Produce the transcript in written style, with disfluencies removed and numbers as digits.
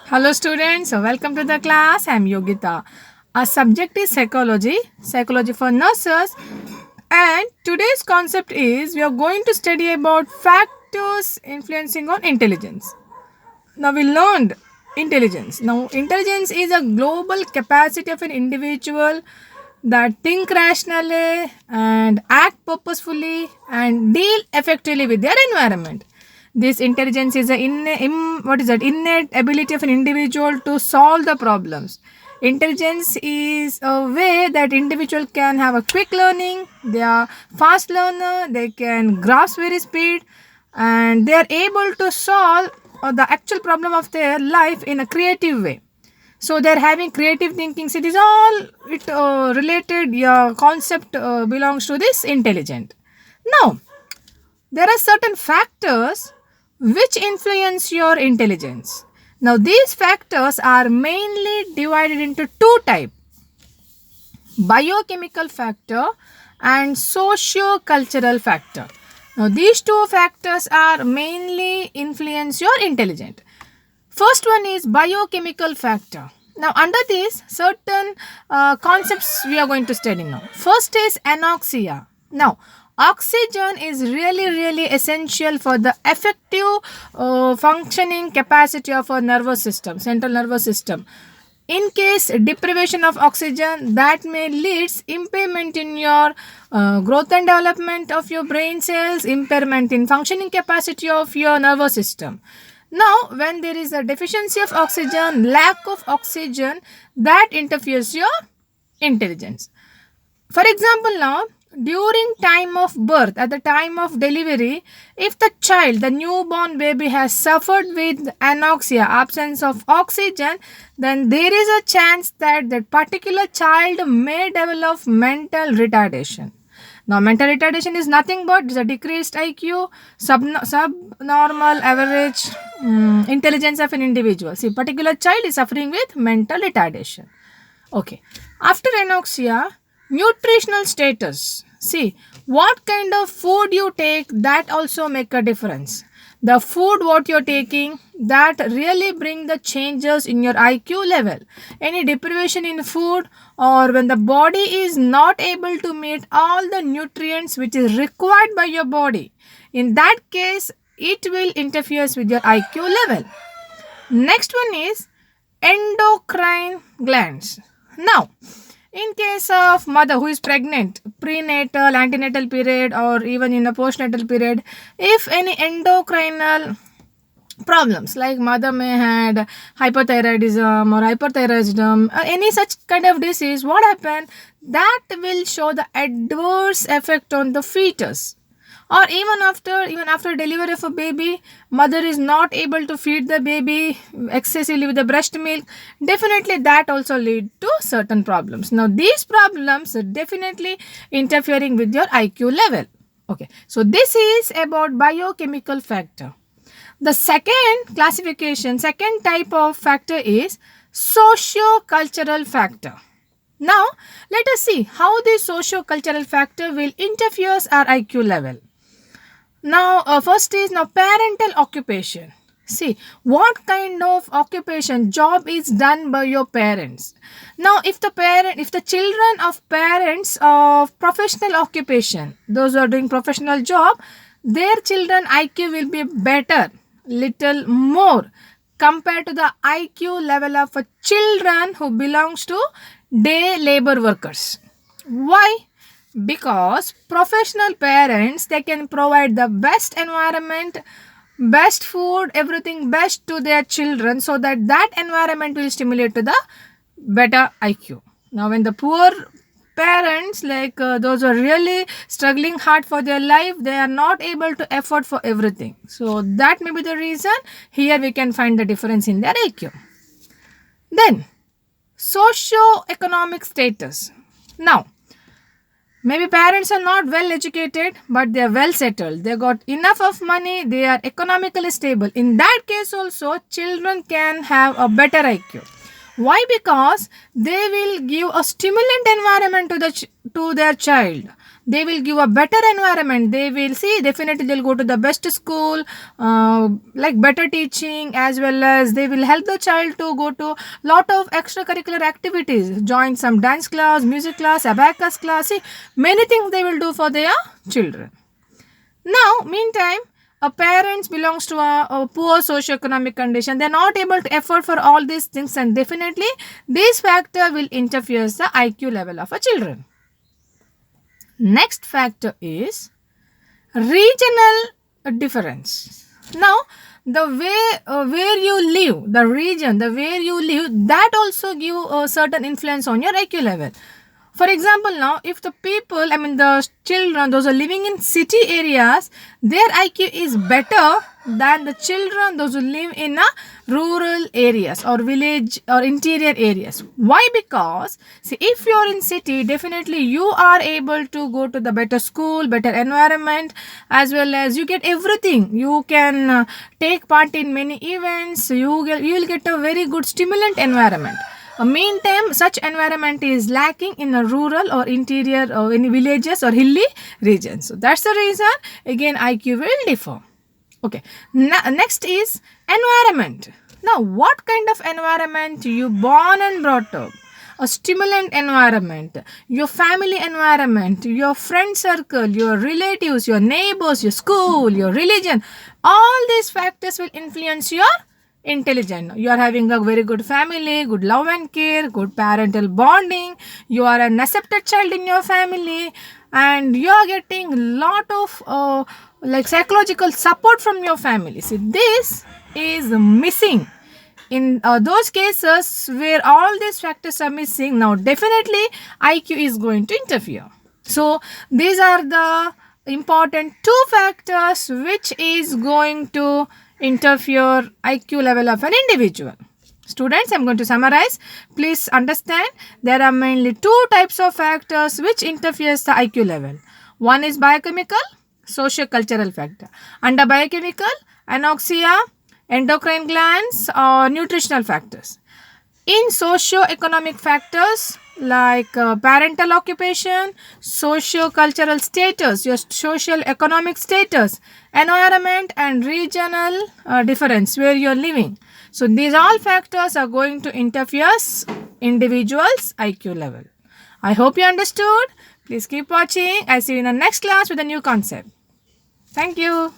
Hello students, welcome to the class. I am Yogita. Our subject is psychology for nurses, and today's concept is we are going to study about factors influencing on intelligence. Now we learned intelligence. Now intelligence is a global capacity of an individual that think rationally and act purposefully and deal effectively with their environment. This intelligence is innate ability of an individual to solve the problems. Intelligence is a way that individual can have a quick learning. They are fast learner. They can grasp very speed, and they are able to solve the actual problem of their life in a creative way. So they're having creative thinking. So it is all related. Your concept belongs to this intelligent. Now there are certain factors which influence your intelligence. Now these factors are mainly divided into two types: biochemical factor and socio-cultural factor. Now these two factors are mainly influence your intelligence. First one is biochemical factor. Now under this certain concepts we are going to study now. First is anoxia. Now oxygen is really essential for the effective functioning capacity of our nervous system, central nervous system. In case deprivation of oxygen, that may leads impairment in your growth and development of your brain cells, impairment in functioning capacity of your nervous system. Now when there is a deficiency of oxygen, lack of oxygen, that interferes your intelligence. For example, now during time of birth, at the time of delivery, if the child, the newborn baby has suffered with anoxia, absence of oxygen, then there is a chance that that particular child may develop mental retardation. Now mental retardation is nothing but it's a decreased IQ, subnormal average intelligence of an individual. See, particular child is suffering with mental retardation. Okay. After anoxia, nutritional status. See, what kind of food you take, that also make a difference. The food what you're taking, that really bring the changes in your IQ level. Any deprivation in food, or when the body is not able to meet all the nutrients which is required by your body, in that case it will interfere with your IQ level. Next one is endocrine glands. Now, in case of mother who is pregnant, prenatal, antenatal period, or even in a postnatal period, if any endocrinal problems like mother may had hypothyroidism or hyperthyroidism, any such kind of disease, what happen? That will show the adverse effect on the fetus. Or even after delivery of a baby, mother is not able to feed the baby excessively with the breast milk, definitely that also lead to certain problems. Now these problems are definitely interfering with your IQ level. Okay, so this is about biochemical factor. The second type of factor is socio-cultural factor. Now let us see how this socio-cultural factor will interfere our IQ level. Now, first is now parental occupation. See, what kind of occupation, job is done by your parents. Now, if the children of parents of professional occupation, those who are doing professional job, their children IQ will be better, little more compared to the IQ level of a children who belongs to day labor workers. Why? Because professional parents, they can provide the best environment, best food, everything best to their children, so that environment will stimulate to the better IQ. Now when the poor parents, like those who are really struggling hard for their life, they are not able to afford for everything, so that may be the reason here we can find the difference in their IQ. Then socio-economic status. Now maybe parents are not well educated, but they are well settled. They got enough of money. They are economically stable. In that case also, children can have a better IQ. Why? Because they will give a stimulant environment to their child. They will give a better environment. They will see, definitely they'll go to the best school, like better teaching, as well as they will help the child to go to lot of extracurricular activities, join some dance class, music class, abacus class. See, many things they will do for their children. Now, meantime, a parents belongs to a poor socioeconomic condition. They are not able to afford for all these things, and definitely this factor will interfere the IQ level of a children. Next factor is regional difference. Now, the way where you live, the region, the where you live, that also give a certain influence on your IQ level. For example, now if the people, I mean the children, those are living in city areas, their IQ is better than the children, those who live in a rural areas or village or interior areas. Why? Because see, if you are in city, definitely you are able to go to the better school, better environment, as well as you get everything. You can take part in many events. You will get a very good stimulant environment. Meantime, such environment is lacking in a rural or interior or in villages or hilly regions. So that's the reason again IQ will differ. Okay. Next is environment. Now, what kind of environment you born and brought up? A stimulant environment, your family environment, your friend circle, your relatives, your neighbors, your school, your religion, all these factors will influence your intelligent. You are having a very good family, good love and care, good parental bonding. You are an accepted child in your family, and you are getting lot of like psychological support from your family. See, this is missing in those cases where all these factors are missing. Now, definitely IQ is going to interfere. So, these are the important two factors which is going to interfere IQ level of an individual. Students, I am going to summarize. Please understand there are mainly two types of factors which interferes the IQ level. One is biochemical, socio-cultural factor. Under biochemical, anoxia, endocrine glands, or nutritional factors. In socio-economic factors like parental occupation, socio-cultural status, your social economic status, environment and regional difference where you are living. So these all factors are going to interfere individuals' IQ level. I hope you understood. Please keep watching. I see you in the next class with a new concept. Thank you.